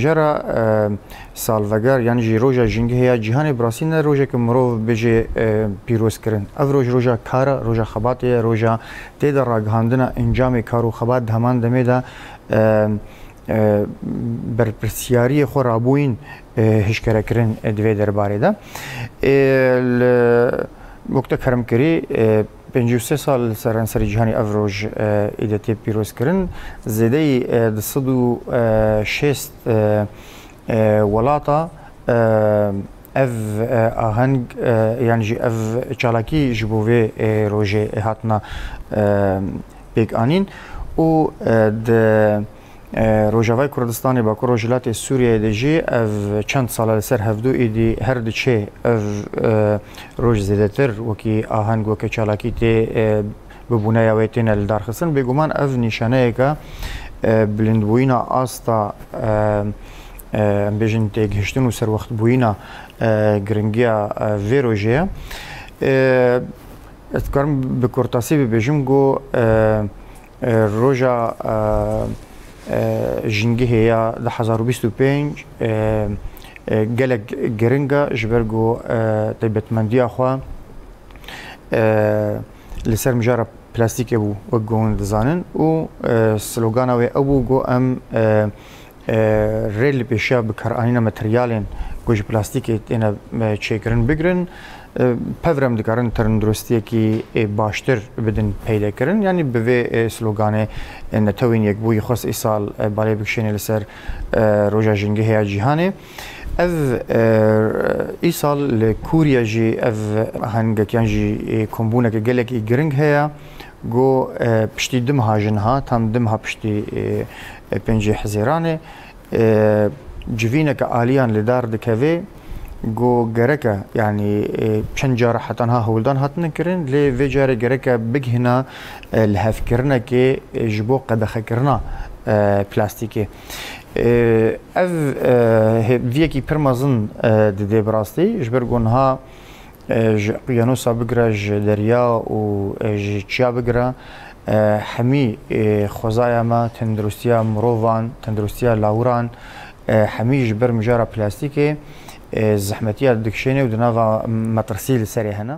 مجرا سالڤەگەر یعنی جی ڕۆژە ژینگە هەیە جیهانی براسینە ڕۆژێک مرۆڤ بێژێ پیرۆزکردن ئەڤ ڕۆژ ڕۆژە کارە ڕۆژە خەباتەیە ڕۆژە تێدا ڕاگەهاندنە ئەنجامی کار و خەبات هەمان دەمێدا بەرپرسیاریە خۆ ڕابووین هشکەرەکردن دوێ دەربارەیدا وەکتە کەرمکردی 53 سال سەرانسەری جیهانی ئەڤ ڕۆژ ئیدەتێ پیرۆزکردن زێدەی 206 وڵاتە ئەڤ ئاهەنگ یانجی ئەڤ چالاکی ji bo vê rojê hatine pêkanîn û di Rojavayê Kurdistanê Bakur Rojhilatê Sûriyeyê de jî ev çend sala li ser hevdû êdî her diçe ev roj zêdetir wekî aheng weke çalakî tê bibûneya wê têne li darxistin bêguman ev nîşaneyeke bilindbûyîna asta em bêjin têgihiştin û serwextbûyîna giringiya vê rojê ye ez dikarim bi kurtasî bibêjim got roja ژینگە هەیە 2025 gelek giring e ji ber got taybetmendiya xwe li ser mijara plastîkê bû wek got hûn dizanin û slogana wê ew bû got em rê li pêşiya bikaranîna materyalên got ji plastîkê têne çêkirin bigirin pevrem dikarin tenduristiyekî baştir bidin peydakirin yani bi vê sloganê netewên yekbûyî xwest îsal balê bikişêne li ser roja jîngê heya cîhanê ev îsal li Kûriya jî ev hengekiyan jî kombûneke gelekî giring heye got piştî dimha jinha tam dimha piştî pêncî hezêranê civîneke aliyan li dar dikeve got gereke yani çend cara hetanha hewldan hatine kirin lê vê carê gereke bigihîna li hevkirinekê ji bo qedexekirina plastîkê ev viyekî pir mezin didê bi rastî ji ber got niha ji qiyanosa bigire ji derya û ji çiya bigire hemî xwezaya me tendirustiya mirovan tendirustiya lawiran hemî ji ber mijara plastîkê zehmetiya dikişêne û di nava metirsî li serê hene.